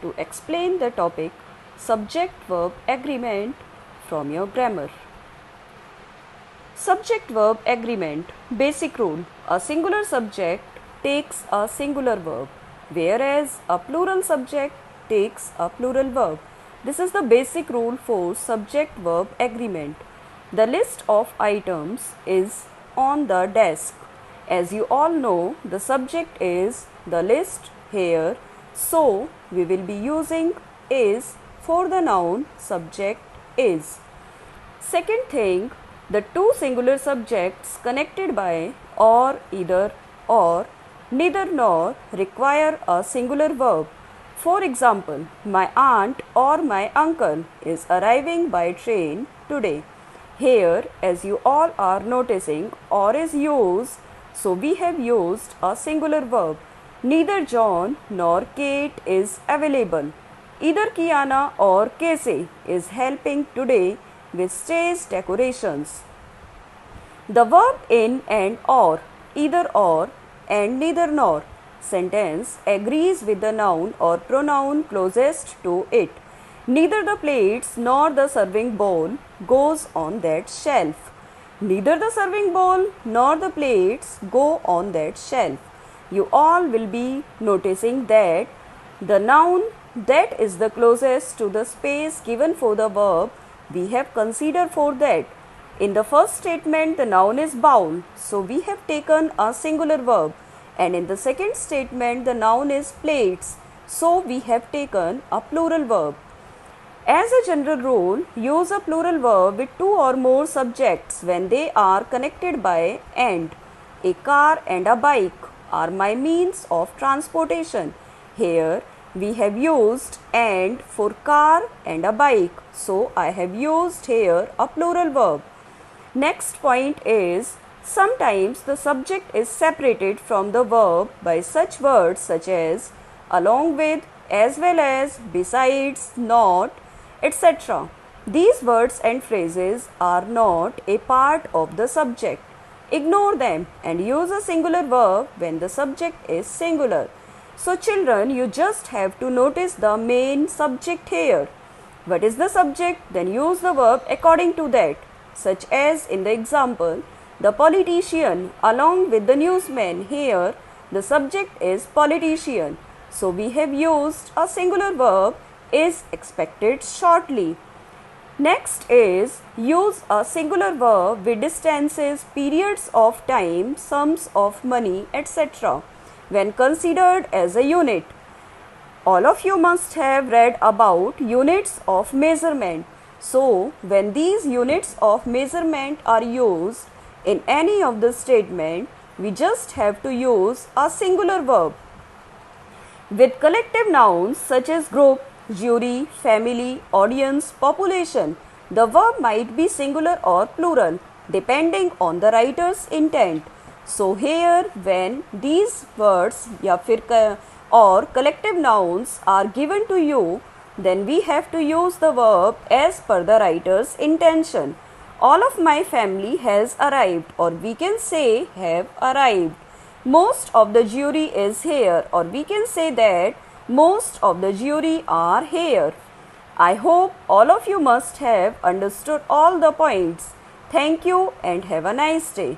to explain the topic subject-verb agreement from your grammar. Subject-verb agreement. Basic rule. A singular subject takes a singular verb, whereas a plural subject takes a plural verb. This is the basic rule for subject-verb agreement. The list of items is on the desk. As you all know, the subject is the list here, so we will be using is for the noun subject is. Second thing, the two singular subjects connected by or, either or, neither nor require a singular verb. For example, my aunt or my uncle is arriving by train today. Here, as you all are noticing, or is used, so we have used a singular verb. Neither John nor Kate is available. Either Kiana or Casey is helping today with stage decorations. The verb in and or, either or and neither nor sentence agrees with the noun or pronoun closest to it. Neither the plates nor the serving bowl goes on that shelf. Neither the serving bowl nor the plates go on that shelf. You all will be noticing that the noun that is the closest to the space given for the verb we have considered for that. In the first statement, the noun is bowl, so we have taken a singular verb, and in the second statement, the noun is plates, so we have taken a plural verb. As a general rule, use a plural verb with two or more subjects when they are connected by and. A car and a bike are my means of transportation. Here, we have used and for car and a bike, so I have used here a plural verb. Next point is, sometimes the subject is separated from the verb by such words such as along with, as well as, besides, not, etc. These words and phrases are not a part of the subject. Ignore them and use a singular verb when the subject is singular. So children, you just have to notice the main subject here. What is the subject? Then use the verb according to that. Such as in the example, the politician along with the newsman. Here, the subject is politician. So we have used a singular verb is expected shortly. Next is use a singular verb with distances, periods of time, sums of money, etc. when considered as a unit. All of you must have read about units of measurement. So, when these units of measurement are used in any of the statement, we just have to use a singular verb. With collective nouns such as group, jury, family, audience, population, the verb might be singular or plural depending on the writer's intent. So here when these words or collective nouns are given to you, then we have to use the verb as per the writer's intention. All of my family has arrived, or we can say have arrived. Most of the jury is here, or we can say that most of the jury are here. I hope all of you must have understood all the points. Thank you and have a nice day.